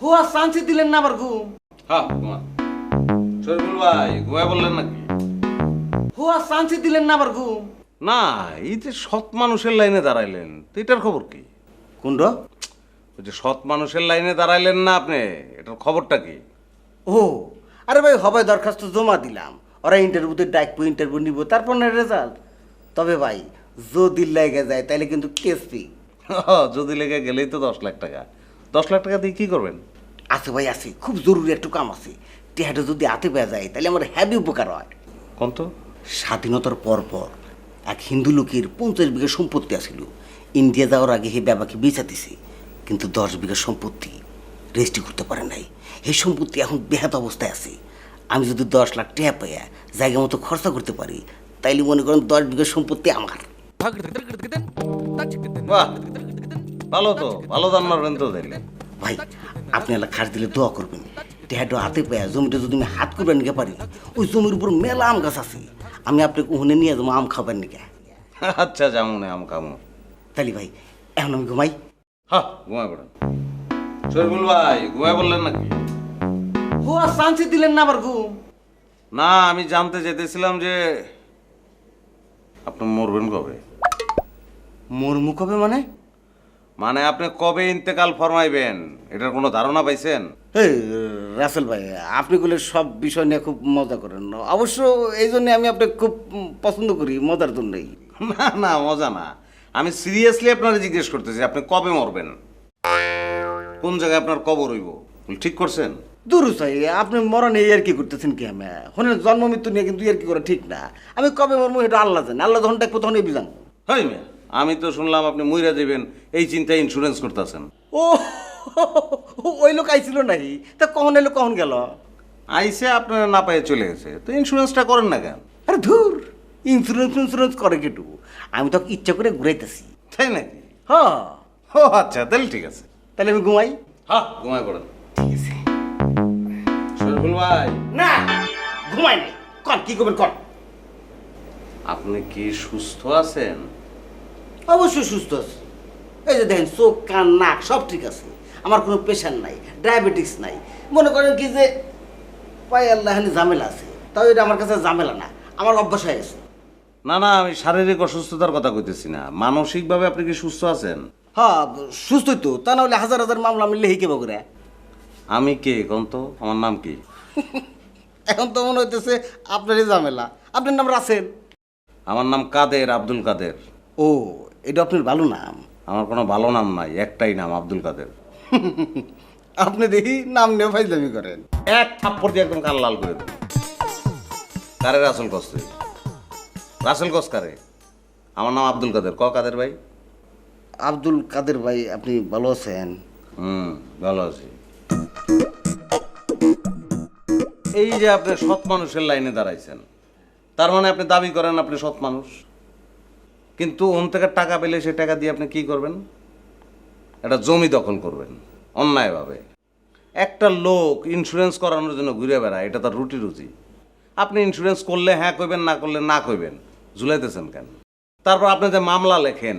হুয়া শান্তি দিলেন না আবার ঘুম? হ্যাঁ ঘুমান। শরীফুল ভাই ঘুমাই বললেন নাকি? হুয়া শান্তি দিলেন না আবার ঘুম? না, এই যে সৎ মানুষের লাইনে দাঁড়াইলেন, তো এটার খবর কি? কোনটা? ওই যে সৎ মানুষের লাইনে দাঁড়াইলেন না আপনি, এটার খবরটা কি? ও আরে ভাই, হবাই দরখাস্ত জমা দিলাম, ওরা ইন্টারভিউতে ডাকবো, ইন্টারভিউ নিব, তারপর না রেজাল্ট। তবে ভাই যদি লেগে যায় তাহলে কিন্তু কেস পি। যদি লেগে গেলেই তো 10 লাখ টাকা। 10 লাখ টাকা দিয়ে কি করবেন? আছে ভাই আছে, খুব জরুরি একটু কাম আছে। টেহাটা যদি হাতে পেয়ে যায় তাহলে আমার হ্যাভি উপকার হয়। কোন তো? স্বাধীনতার পর এক হিন্দু লোকের 50 বিঘা সম্পত্তি আছিল। ইন্ডিয়া যাওয়ার আগে হে বাবাকে বেচা দিছে, কিন্তু 10 বিঘা সম্পত্তি রেজিস্ট্রি করতে পারে নাই। এই সম্পত্তি এখন বেহাত অবস্থায় আছে। আমি যদি 10 লাখ টাকা পাইয়া জায়গা মতো খরচা করতে পারি, তাইলে মনে করেন 10 বিঘা সম্পত্তি আমার। বাহ, ভালো তো, ভালো দান মারবেন তো তাইলে। ভাই আপনি এলা খাস দিলে দোয়া করবেন, টেহাটা হাতে পায়া জমিটা যদি আমি হাত করবেন নিকে পারি, ওই জমির উপর মেলা আম গাছ আছে, আমি আপনাকে ওখানে নিয়ে যাবো আম খাবেন নিকে। আচ্ছা, যেমন আম খামো। তাইলে ভাই এখন আমি ঘুমাই। হ্যাঁ ঘুমাই পড়েন। শরীফুল ভাই ঘুমায় বললেন নাকি? ও আর চান্সই দিলেন না আবার ঘুম? না, আমি জানতে যেতেছিলাম যে আপনি মরবেন কবে। মরমু কবে মানে? মানে আপনি কবে ইন্তেকাল ফরমাইবেন এটার কোনো ধারণা পাইছেন? এই রাসেল ভাই, আপনি বলে সব বিষয় নিয়ে খুব মজা করেন, অবশ্য এই জন্য আমি আপনাকে খুব পছন্দ করি, মজার জন্যই। না না, মজা না, আমি সিরিয়াসলি আপনারা জিজ্ঞেস করতেছি আপনি কবে মরবেন, কোন জায়গায় আপনার কবর হইব, ঠিক করছেন? দূর চাই, আপনি মরণ এই আর কি করতেছেন কি? আমি শোনেন, জন্ম মৃত্যু নিয়ে কিন্তু আর কি করা ঠিক না। আমি কবে মরবো এটা আল্লাহ জানে, আল্লাহ যখন ডাকবো তখন এই বিজান। হই মেয়ে, আমি তো শুনলাম আপনি মইরা যাবেন এই চিন্তায় ইন্স্যুরেন্স করতেছেন। ও ওই লোক আইছিল নাকি? তা কখন এলো কখন গেল? আইসে আপনারা না পায়ে চলে গেছে, তো ইন্স্যুরেন্সটা করেন না কেন? আরে ধুর, ইন্স্যুরেন্স করে কেটু, আমি তো ইচ্ছা করে ঘুরাইতেছি। তাই নাকি? হ্যাঁ। ও আচ্ছা, তাহলে ঠিক আছে, তাহলে আমি ঘুমাই। হ্যাঁ ঘুমায় পড়েন। ঠিক আছে শরীফুল ভাই। না ঘুমাই নাই, কর কি করবেন কর। আপনি কি সুস্থ আছেন? অবশ্যই সুস্থ আছে, এই যে দেখেন চোখ কান নাক সব ঠিক আছে, আমার কোনো প্রেশার নাই, ডায়াবেটিস নাই। মনে করেন কি যে পায়ে আল্লাহানি ঝামেলা আছে, তাও এটা আমার কাছে ঝামেলা না, আমার অভ্যাস হয়ে গেছে। না না, আমি শারীরিক অসুস্থতার কথা কইতেছি না, মানসিকভাবে আপনি কি সুস্থ আছেন? হ্যাঁ সুস্থই তো, তা না হলে হাজার হাজার মামলা আমি লেহি কেবা করে। আমি কে কোন তো, আমার নাম কি? এখন তো মনে হইতেছে আপনারই ঝামেলা। আপনার নাম রাসেল? আমার নাম কাদের, আব্দুল কাদের। ও, এটা আপনার ভালো নাম? আমার কোনো ভালো নাম নাই, একটাই নাম, আব্দুল কাদের। আপনি দেখি নাম নিয়ে ফাইজলামি করেন। এক থাপ্পড় দিয়ে একদম কাল লাল করে দেব। কারে রাসেল কস তুই? রাসেল কস কারে? আমার নাম আব্দুল কাদের, ক কাদের ভাই। আব্দুল কাদের ভাই, আপনি ভালো আছেন? ভালো আছি। এই যে আপনি সৎ মানুষের লাইনে দাঁড়াইছেন, তার মানে আপনি দাবি করেন আপনি সৎ মানুষ, কিন্তু ওন থেকে টাকা পেলে সে টাকা দিয়ে আপনি কি করবেন? একটা জমি দখল করবেন অন্যায়ভাবে। একটা লোক ইন্স্যুরেন্স করানোর জন্য ঘুরে বেড়ায়, এটা তার রুটি রুজি। আপনি ইন্স্যুরেন্স করলে হ্যাঁ কইবেন, না করলে না কইবেন, ঝুলাইতেছেন কেন? তারপর আপনি যে মামলা লেখেন,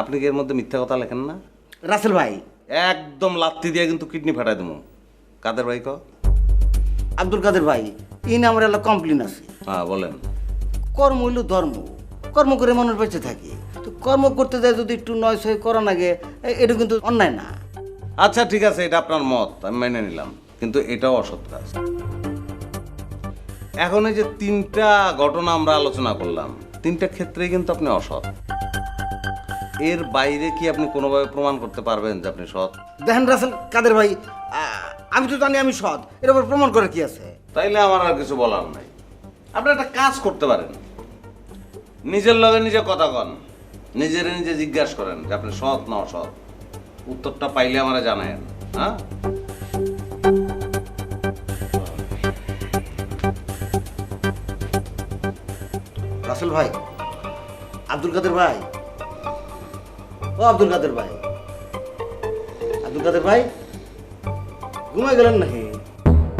আপনি কি এর মধ্যে মিথ্যা কথা লেখেন না? রাসেল ভাই, একদম লাত্তি দিয়ে কিন্তু কিডনি ফাটাই দেবো। কাদের ভাই ক? আব্দুল কাদের ভাই, এই নামের একটা কমপ্লেন আছে। হ্যাঁ বলেন। কর্ম হইল ধর্ম, কর্ম করে মানুষ বেঁচে থাকে, তো কর্ম করতে যায় যদি একটু নয় সয় করা লাগে, এটা কিন্তু অন্যায় না। আচ্ছা ঠিক আছে, এটা আপনার মত, আমি মেনে নিলাম, কিন্তু এটাও অসৎ কাজ। এখন এই যে তিনটা ঘটনা আমরা আলোচনা করলাম, তিনটা ক্ষেত্রেই কিন্তু আপনি অসৎ। এর বাইরে কি আপনি কোনোভাবে প্রমাণ করতে পারবেন যে আপনি সৎ? দেখেন রাসেল কাদের ভাই, আমি তো জানি আমি সৎ, এর উপর প্রমাণ করার কি আছে? তাইলে আমার আর কিছু বলার নাই। আপনি একটা কাজ করতে পারেন, নিজের লগে নিজে কথা কন, নিজের নিজে জিজ্ঞাসা করেন যে আপনি সৎ না অসৎ। উত্তরটা পাইলে আমারে জানায়েন। হ্যাঁ, রাসেল ভাই, আব্দুল কাদের ভাই, ও আব্দুল কাদের ভাই, আব্দুল কাদের ভাই ঘুমাই গেলেন নাকি?